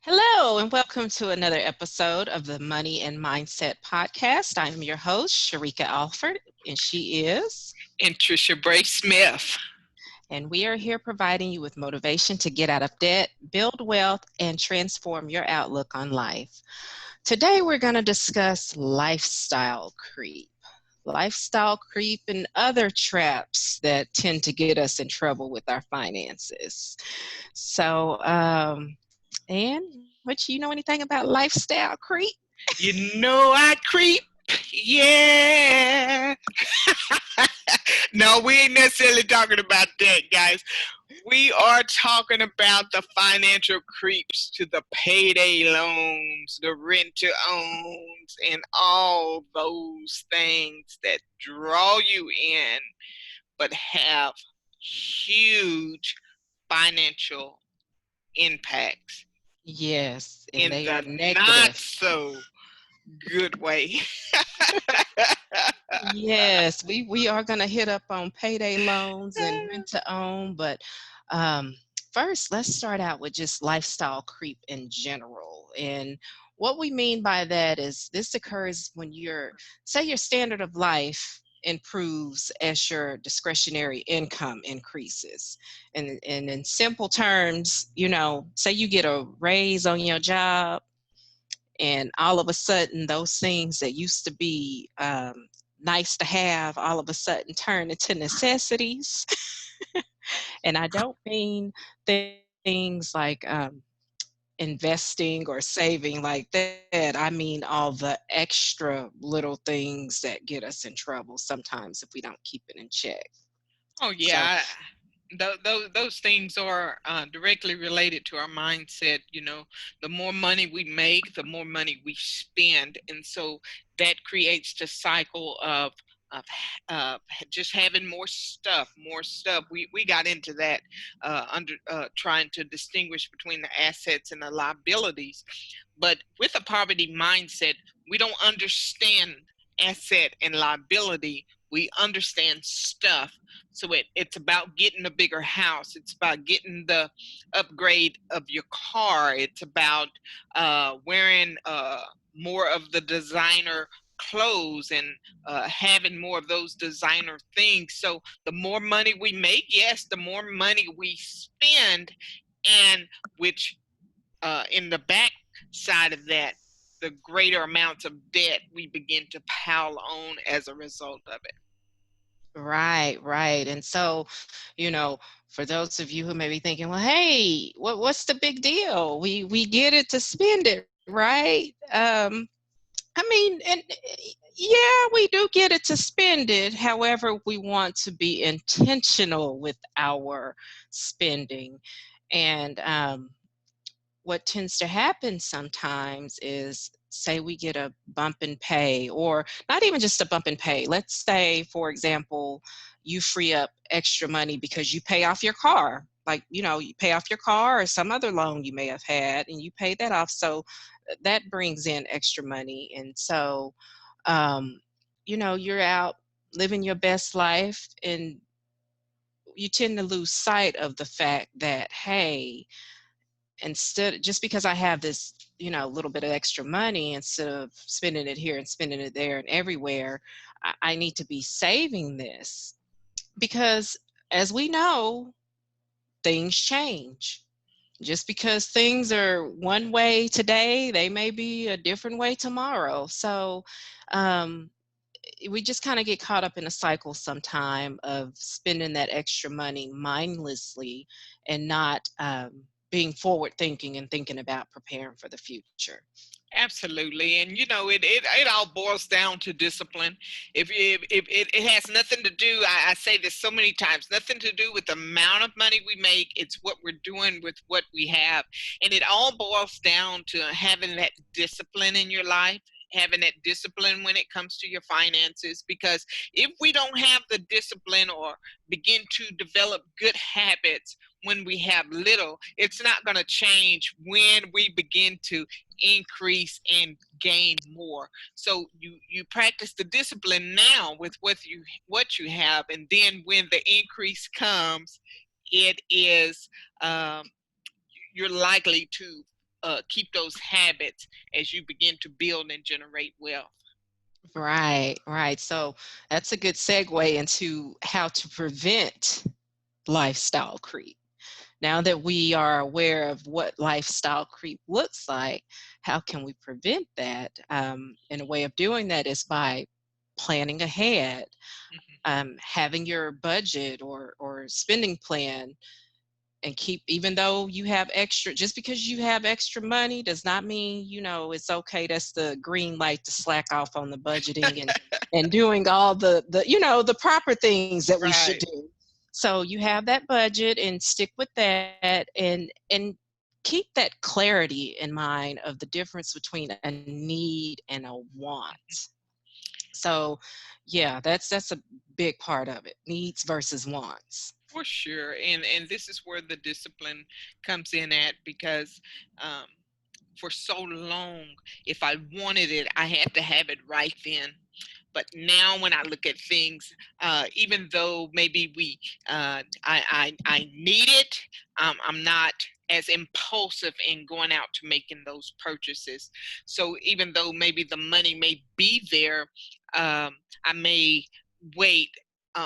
Hello, and welcome to another episode of the Money and Mindset Podcast. I am your host, Sharika Alford, and she is. Anntricia Bray Smith. And we are here providing you with motivation to get out of debt, build wealth, and transform your outlook on life. Today, we're going to discuss lifestyle creep. Lifestyle creep and other traps that tend to get us in trouble with our finances. So, and what you know anything about lifestyle creep? You know I creep. Yeah. No, we ain't necessarily talking about that, guys. We are talking about the financial creeps to the payday loans, the rent to owns, and all those things that draw you in but have huge financial impacts Yes, and in they are the not negative. so good way. Yes, we are going to hit up on payday loans and rent to own, but um, first, let's start out with just lifestyle creep in general. And what we mean by that is this occurs when say your standard of life improves as your discretionary income increases. And in simple terms, say you get a raise on your job, and all of a sudden those things that used to be nice to have all of a sudden turn into necessities. And I don't mean things like investing or saving like that. I mean all the extra little things that get us in trouble sometimes if we don't keep it in check. Oh So yeah, those things are directly related to our mindset. The more money we make, the more money we spend, and so that creates the cycle of just having more stuff, more stuff. We got into that under trying to distinguish between the assets and the liabilities, but with a poverty mindset, we don't understand asset and liability. We understand stuff. So it's about getting a bigger house. It's about getting the upgrade of your car. It's about wearing more of the designer clothes and having more of those designer things. So the more money we make, yes, the more money we spend, and which in the back side of that, the greater amounts of debt we begin to pile on as a result of it. right, right. And so, for those of you who may be thinking, well, hey, what's the big deal? We get it to spend it, right? I mean, and yeah, we do get it to spend it. However, we want to be intentional with our spending. And what tends to happen sometimes is, say we get a bump in pay, or not even just a bump in pay. Let's say, for example, you free up extra money because you pay off your car. Like, you pay off your car or some other loan you may have had, and you pay that off. So that brings in extra money. And so, um, you're out living your best life, and you tend to lose sight of the fact that, hey, instead, just because I have this, little bit of extra money, instead of spending it here and spending it there and everywhere, I need to be saving this, because as we know, things change. Just because things are one way today, they may be a different way tomorrow. So um, we just kind of get caught up in a cycle sometime of spending that extra money mindlessly, and not being forward thinking and thinking about preparing for the future. Absolutely, and it all boils down to discipline. If it has nothing to do, I say this so many times, nothing to do with the amount of money we make. It's what we're doing with what we have, and it all boils down to having that discipline in your life. Having that discipline when it comes to your finances, because if we don't have the discipline or begin to develop good habits when we have little, it's not going to change when we begin to increase and gain more. So you practice the discipline now with what you have, and then when the increase comes, it is um, you're likely to keep those habits as you begin to build and generate wealth. Right, right. So that's a good segue into how to prevent lifestyle creep. Now that we are aware of what lifestyle creep looks like, how can we prevent that? And a way of doing that is by planning ahead, Hmm. having your budget or spending plan, and keep, even though you have extra, just because you have extra money does not mean, it's okay. That's the green light to slack off on the budgeting and doing all the proper things that we should Right. do. So you have that budget and stick with that, and keep that clarity in mind of the difference between a need and a want. So yeah, that's a big part of it, needs versus wants. For sure, and this is where the discipline comes in at, because um, for so long, if I wanted it, I had to have it right then. But now, when I look at things, even though maybe I need it, I'm not as impulsive in going out to making those purchases. So even though maybe the money may be there, I may wait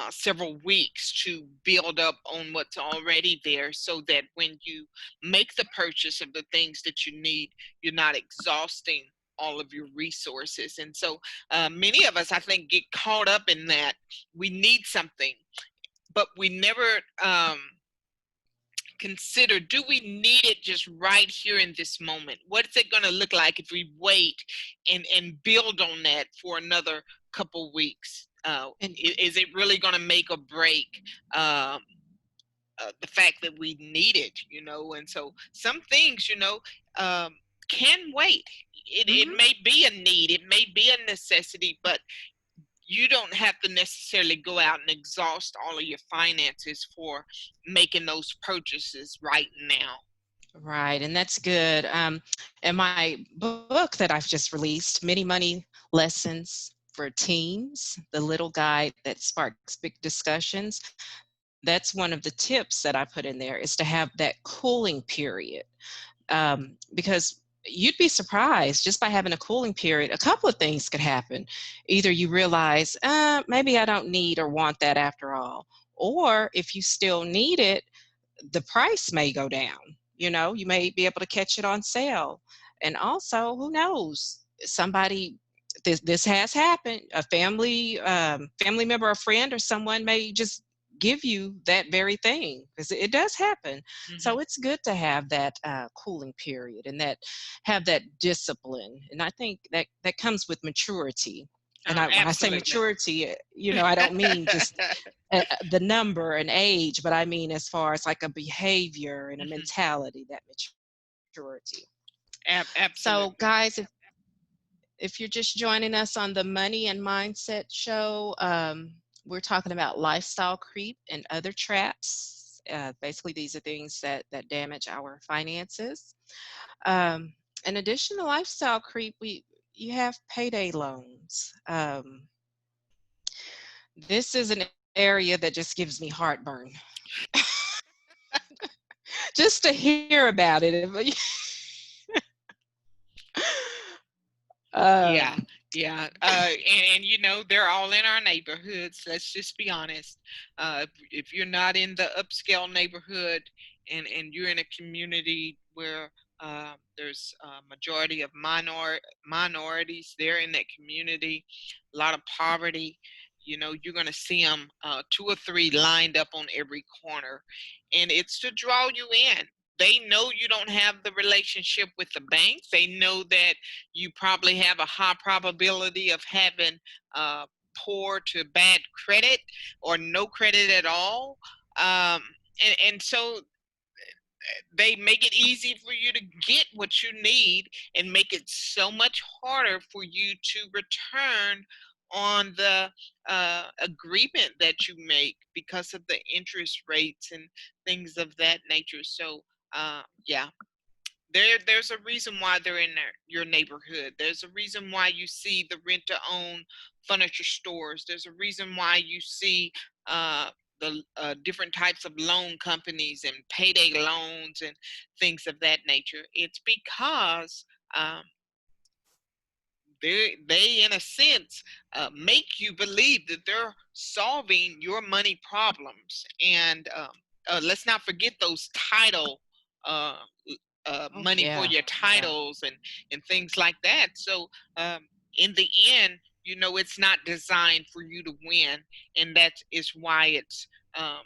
several weeks to build up on what's already there, so that when you make the purchase of the things that you need, you're not exhausting all of your resources. And so many of us, I think, get caught up in that. We need something, but we never consider, do we need it just right here in this moment? What is it going to look like if we wait and build on that for another couple weeks? And Is it really going to make or break um, the fact that we need it, And so some things, can wait. It mhm. may be a need, it may be a necessity, but you don't have to necessarily go out and exhaust all of your finances for making those purchases right now. Right, and that's good. And my book that I've just released, Many Money Lessons for Teens, the little guide that sparks big discussions, that's one of the tips that I put in there, is to have that cooling period. Because you'd be surprised, just by having a cooling period, a couple of things could happen. Either you realize, maybe I don't need or want that after all, or if you still need it, the price may go down. You may be able to catch it on sale. And also, who knows? Somebody, this has happened. A family member, a friend, or someone may just give you that very thing, because it does happen. Hmm. So it's good to have that cooling period, and that have that discipline. And I think that comes with maturity. And when I say Absolutely. maturity, I don't mean just the number and age, but I mean as far as like a behavior and a Hmm. mentality, that maturity. So, guys, Absolutely. if you're just joining us on the Money and Mindset Show, we're talking about lifestyle creep and other traps. Basically, these are things that damage our finances. In addition to lifestyle creep, you have payday loans. This is an area that just gives me heartburn. Just to hear about it. Yeah, um, yeah, and they're all in our neighborhoods. Let's just be honest. If you're not in the upscale neighborhood, and you're in a community where there's a majority of minorities there in that community, a lot of poverty, you're going to see them, two or three lined up on every corner, and it's to draw you in. They know you don't have the relationship with the bank. They know that you probably have a high probability of having uh, poor to bad credit or no credit at all. Um, and so they make it easy for you to get what you need, and make it so much harder for you to return on the agreement that you make, because of the interest rates and things of that nature. So, yeah, there's a reason why they're in your neighborhood. There's a reason why you see the rent to own furniture stores. There's a reason why you see the different types of loan companies and payday loans and things of that nature. It's because um, they in a sense make you believe that they're solving your money problems. And let's not forget those title uh, Oh money for yeah, your yeah. titles and things like that. So in the end, it's not designed for you to win, and that is why it's um,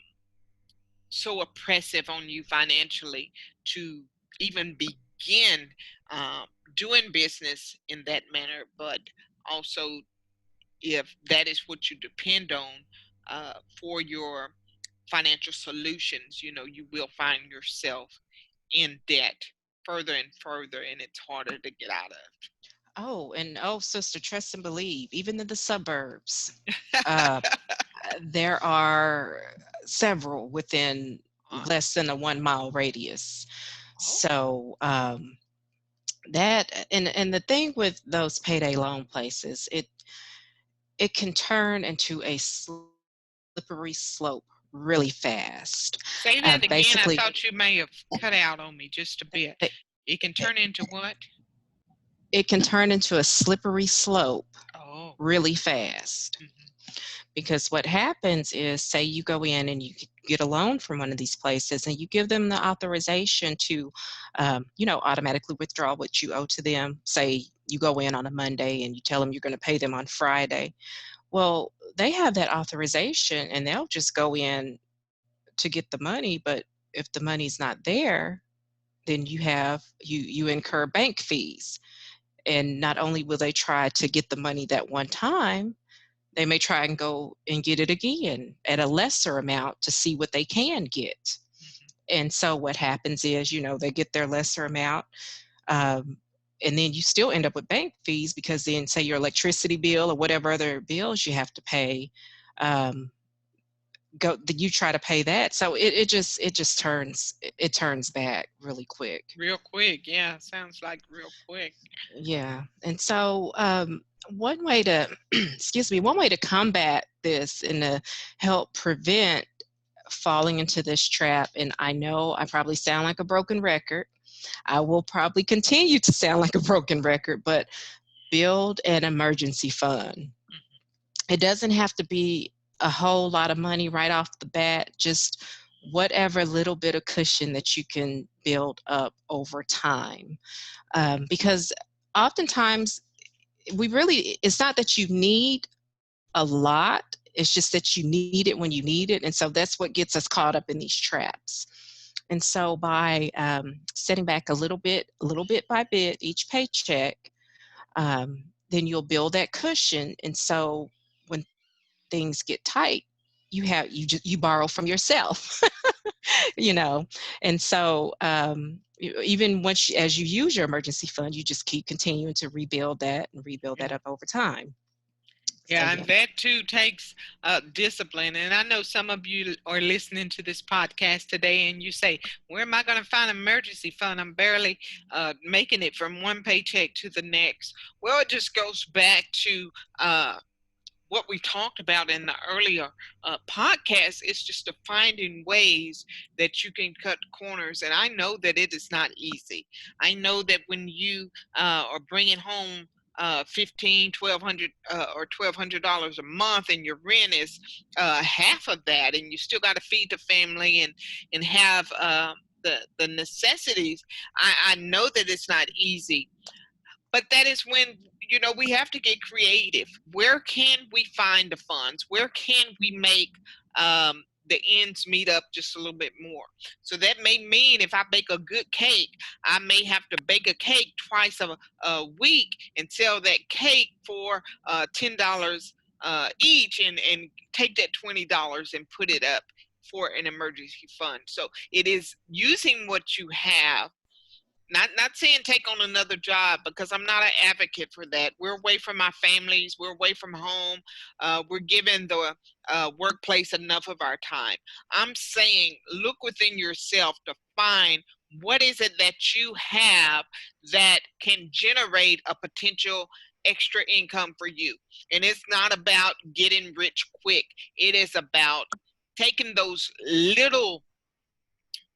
so oppressive on you financially to even begin um, doing business in that manner. But also, if that is what you depend on for your financial solutions, you will find yourself in debt further and further, and it's harder to get out Oh, and oh, sister, trust and believe. Even in the suburbs, of. uh, there are several within less than a 1 mile radius. Oh, So that and the thing with those payday loan places, it can turn into a slippery slope really fast. say that Basically, again. I thought you may have cut out on me just a bit. it, It can turn into what? it can turn into a slippery slope Oh. really fast. Mhm. Because what happens is, say you go in and you get a loan from one of these places and you give them the authorization to, automatically withdraw what you owe to them. Say you go in on a Monday and you tell them you're going to pay them on Friday. Well, they have that authorization and they'll just go in to get the money. But if the money's not there, then you incur bank fees. And not only will they try to get the money that one time, they may try and go and get it again at a lesser amount to see what they can get. Mhm. And so what happens is, they get their lesser amount, um, and then you still end up with bank fees because then, say your electricity bill or whatever other bills you have to pay, um, you try to pay that. So it just turns back really quick. Real quick, yeah. Sounds like real quick. Yeah. And so one way to excuse me, one way to combat this and to help prevent falling into this trap, and I know I probably sound like a broken record. I will probably continue to sound like a broken record, but build an emergency fund. Mhm. It doesn't have to be a whole lot of money right off the bat, just whatever little bit of cushion that you can build up over time. Because oftentimes it's not that you need a lot, it's just that you need it when you need it. And so that's what gets us caught up in these traps. And so by setting back a little bit by bit each paycheck, then you'll build that cushion. And so when things get tight, you borrow from yourself. you know and so even as you use your emergency fund, you just keep continuing to rebuild that and rebuild Yeah. that up over time. So Yeah, yeah. and that too takes discipline. And I know some of you are listening to this podcast today and you say, where am I going to find an emergency fund? I'm barely making it from one paycheck to the next. Well, it just goes back to uh, what we talked about in the earlier podcast. Is just to finding ways that you can cut corners. And I know that it is not easy. I know that when you are bringing home 15 1200 or $1,200 a month, and your rent is half of that, and you still got to feed the family and have the necessities. I know that it's not easy, but that is when we have to get creative. Where can we find the funds? Where can we make the ends meet up just a little bit more? So that may mean if I bake a good cake, I may have to bake a cake twice a week and sell that cake for $10 each, and take that $20 and put it up for an emergency fund. So it is using what you have. Not saying take on another job, because I'm not an advocate for that. We're away from our families. We're away from home. We're giving the workplace enough of our time. I'm saying look within yourself to find what is it that you have that can generate a potential extra income for you. And it's not about getting rich quick. It is about taking those little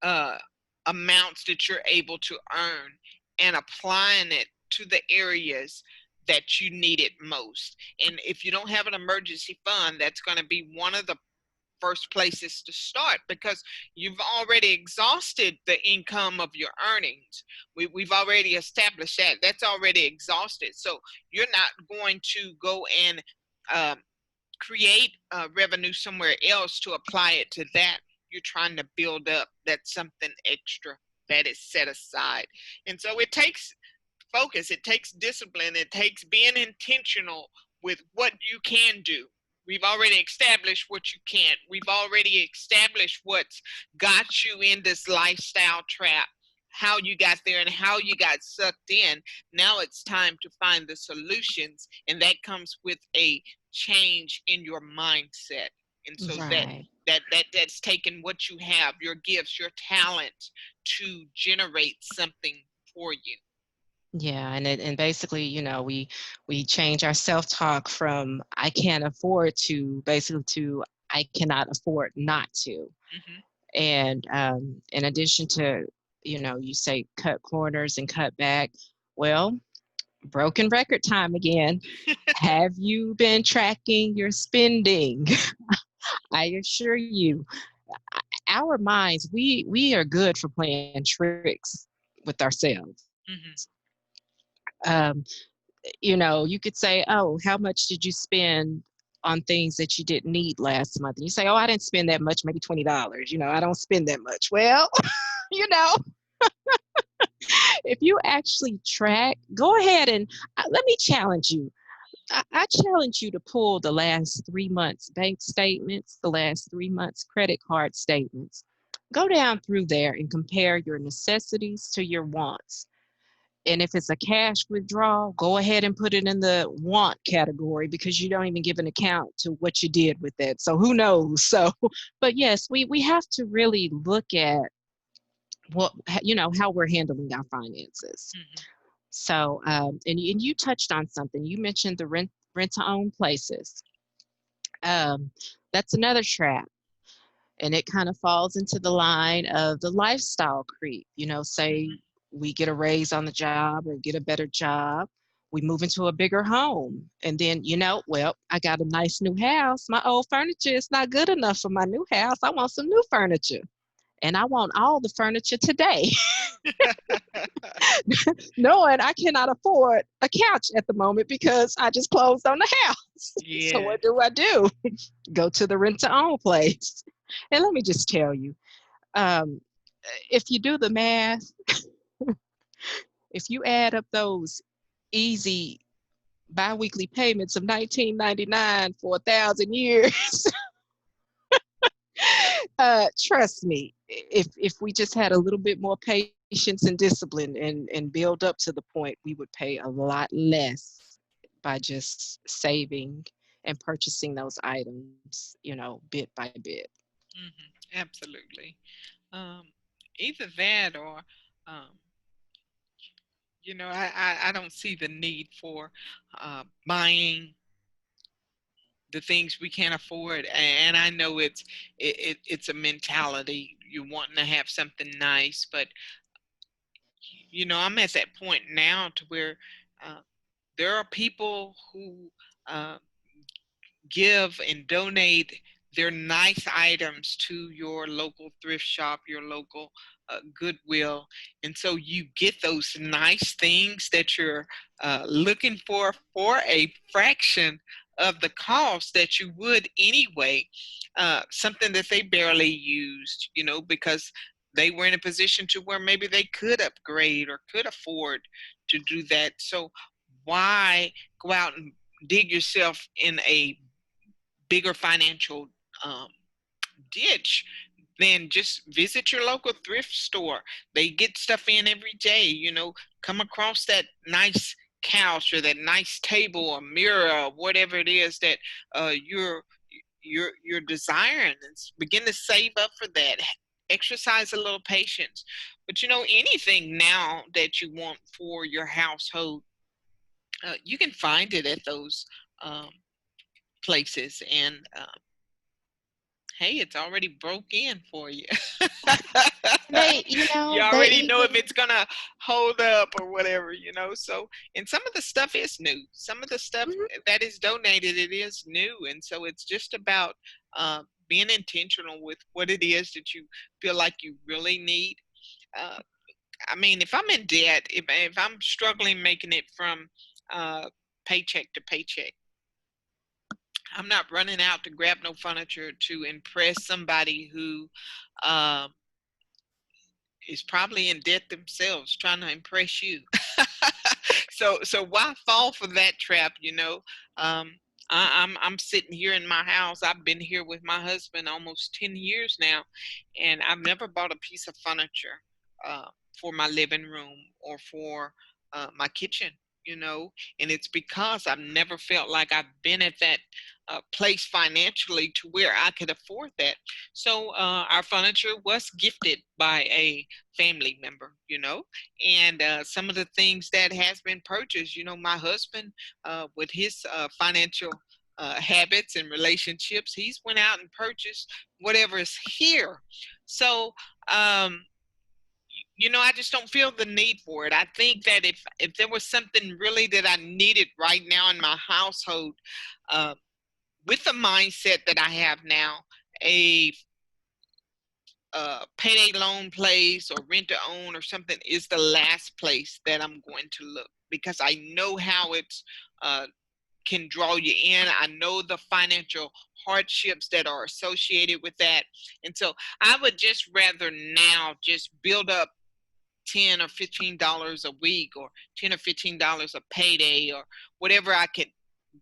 uh, amounts that you're able to earn and applying it to the areas that you need it most. And if you don't have an emergency fund, that's going to be one of the first places to start, because you've already exhausted the income of your earnings. We've already established that. That's already exhausted. So you're not going to go and um, create revenue somewhere else to apply it to that. You're trying to build up that something extra that is set aside. And so it takes focus, it takes discipline, it takes being intentional with what you can do. We've already established what you can't. We've already established what's got you in this lifestyle trap, how you got there and how you got sucked in. Now it's time to find the solutions, and that comes with a change in your mindset. And so Right. that's taking what you have, your gifts, your talent, to generate something for you. Yeah, and basically, we change our self-talk from "I can't afford to" basically to "I cannot afford not to." Hmm. And in addition to, you say cut corners and cut back. Well, broken record time again. Have you been tracking your spending? I assure you, our minds, we are good for playing tricks with ourselves. Hmm. Um, you could say, "Oh, how much did you spend on things that you didn't need last month?" And you say, "Oh, I didn't spend that much, maybe $20. I don't spend that much." Well, you know, if you actually track, go ahead and let me challenge you. I challenge you to pull the last 3 months bank statements, the last 3 months credit card statements. Go down through there and compare your necessities to your wants. And if it's a cash withdrawal, go ahead and put it in the want category because you don't even give an account to what you did with that. So who knows? So, but yes, we have to really look at what, how we're handling our finances. Hmm. So, and you touched on something. You mentioned the rent to own places. Um, that's another trap. And it kind of falls into the line of the lifestyle creep. Say Hmm. we get a raise on the job or get a better job, we move into a bigger home. And then, well, I got a nice new house. My old furniture is not good enough for my new house. I want some new furniture. And I want all the furniture today, knowing I cannot afford a couch at the moment because I just closed on the house. So Yeah. what do I do? Go to the rent to own place. And let me just tell you, um, if you do the math, if you add up those easy biweekly payments of 19.99 for 1,000 years, trust me, if we just had a little bit more patience and discipline and build up to the point, we would pay a lot less by just saving and purchasing those items, bit by bit. Hmm. Absolutely. Um, Either that or, um, I don't see the need for buying the things we can't afford. And I know it's a mentality. You wanting to have something nice, but I'm at that point now to where uh, there are people who uh, give and donate their nice items to your local thrift shop, your local Goodwill. And so you get those nice things that you're looking for a fraction of the cost that you would anyway. Something that they barely used, because they were in a position to where maybe they could upgrade or could afford to do that. So why go out and dig yourself in a bigger financial um, ditch than just visit your local thrift store? They get stuff in every day, come across that nice couch or that nice table or mirror or whatever it is that you're desiring, and begin to save up for that. Exercise a little patience. But anything now that you want for your household, you can find it at those um, places. And Hey, it's already broke in for you. They, You they already know if even. it's gonna hold up or whatever, So, and some of the stuff is new. Some of the stuff Mhm. that is donated, it is new, and so it's just about being intentional with what it is that you feel like you really need. Uh, I mean, if I'm in debt, if I'm struggling making it from uh, paycheck to paycheck, I'm not running out to grab no furniture to impress somebody who um, is probably in debt themselves, trying to impress you. So why fall for that trap? I'm sitting here in my house. I've been here with my husband almost 10 years now, and I've never bought a piece of furniture uh, for my living room or for my kitchen. You know, and it's because I've never felt like I've been at that place financially to where I could afford that. So our furniture was gifted by a family member, and some of the things that has been purchased, my husband, with his financial habits and relationships, he's went out and purchased whatever is here. So, um, I just don't feel the need for it. I think that if there was something really that I needed right now in my household, uh, with the mindset that I have now, a payday loan place or rent to own or something is the last place that I'm going to look, because I know how it's uh, can draw you in. I know the financial hardships that are associated with that. And so I would just rather now just build up $10 or $15 a week, or $10 or $15 a payday, or whatever I could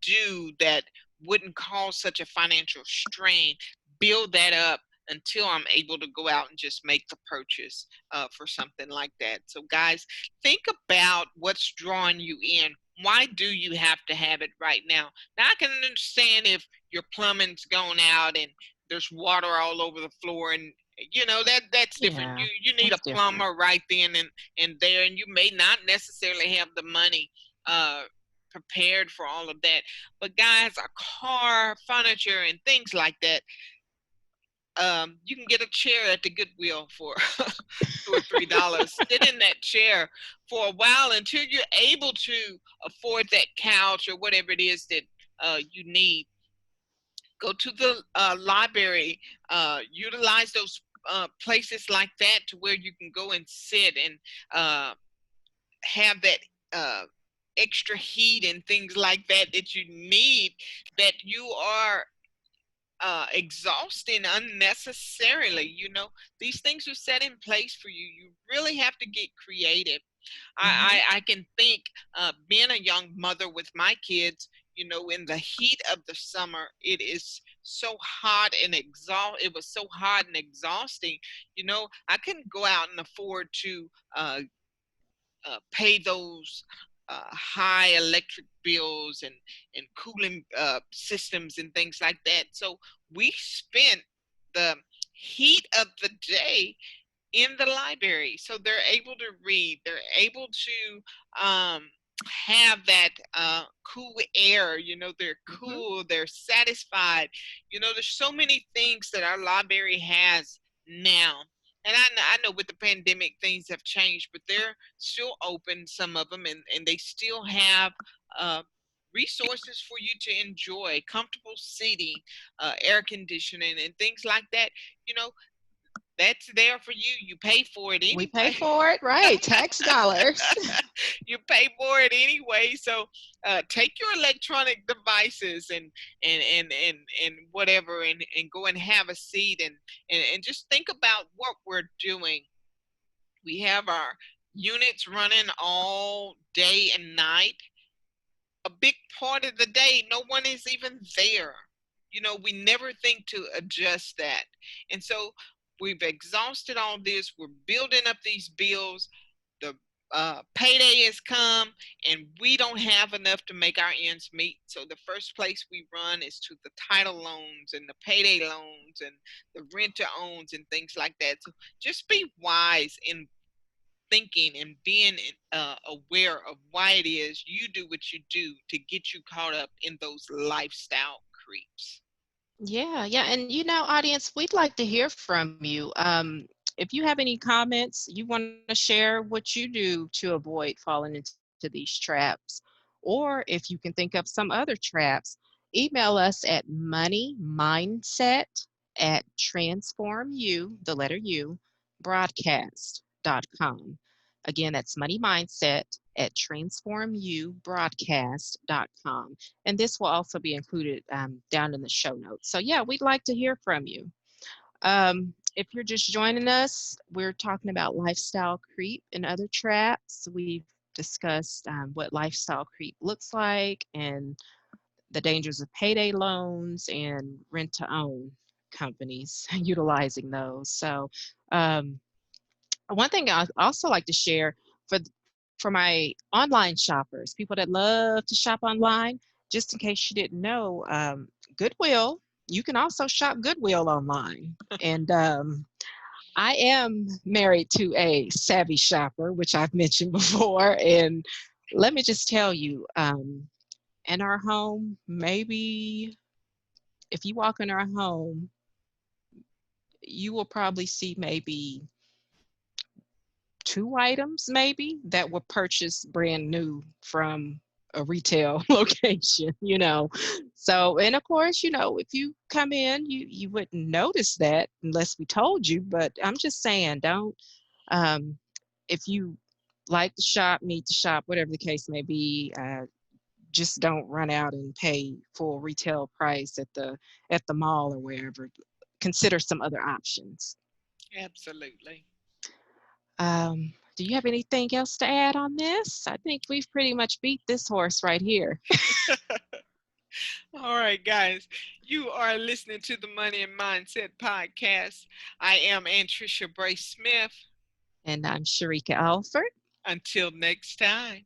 do that wouldn't cause such a financial strain, build that up until I'm able to go out and just make the purchase for something like that. So, guys, think about what's drawing you in. Why do you have to have it right now? Now, I can understand if your plumbing's gone out and there's water all over the floor, and that's different. Yeah, You need a that's different. plumber right then and there, and you may not necessarily have the money uh, prepared for all of that. But guys, a car, furniture, and things like that, you can get a chair at the Goodwill for $2 or $3. Sit in that chair for a while until you're able to afford that couch or whatever it is that you need. Go to the library, utilize those places like that to where you can go and sit and have that uh, extra heat and things like that that you need, that you are exhausting unnecessarily. These things are set in place for you. You really have to get creative. Hmm. I can think, being a young mother with my kids, in the heat of the summer, it is so hot and it was so hot and exhausting. I couldn't go out and afford to pay those high electric bills and cooling systems and things like that. So we spent the heat of the day in the library, so they're able to read, they're able to have that cool air. They're Hmm. cool, they're satisfied. There's so many things that our library has now, and I know with the pandemic things have changed, but they're still open, some of them, and they still have uh, resources for you to enjoy, comfortable seating, air conditioning, and things like that. you know that's there for you. You pay for it We pay anyway. for it, right? Tax dollars. You pay for it anyway. So take your electronic devices and whatever, and go and have a seat, and just think about what we're doing. We have our units running all day and night. A big part of the day, no one is even there. We never think to adjust that. And so we've exhausted all this. We're building up these bills. The payday has come, and we don't have enough to make our ends meet. So the first place we run is to the title loans and the payday loans and the rent to owns and things like that. So just be wise in thinking and being aware of why it is you do what you do to get you caught up in those lifestyle creeps. Yeah, yeah. And audience, we'd like to hear from you. If you have any comments, you want to share what you do to avoid falling into these traps, or if you can think of some other traps, email us at moneymindset at transformu, the letter U, broadcast.com. Again, that's money mindset at transformubroadcast.com. And this will also be included down in the show notes. So, yeah, we'd like to hear from you. If you're just joining us, we're talking about lifestyle creep and other traps. We've discussed what lifestyle creep looks like and the dangers of payday loans and rent to own companies utilizing those. So, um, one thing I also like to share for for my online shoppers, people that love to shop online, just in case you didn't know, Goodwill, you can also shop Goodwill online. And I am married to a savvy shopper, which I've mentioned before. And let me just tell you, in our home, maybe if you walk in our home, you will probably see maybe two items maybe that were purchased brand new from a retail location. So, and of course, if you come in, you wouldn't notice that unless we told you, but I'm just saying, don't um if you like to shop, need to shop, whatever the case may be, just don't run out and pay full retail price at the mall or wherever. Consider some other options. Absolutely. Do you have anything else to add on this? I think we've pretty much beat this horse right here. All right, guys, you are listening to the Money and Mindset podcast. I am Anntricia Bray Smith. And I'm Sharika Alford. Until next time.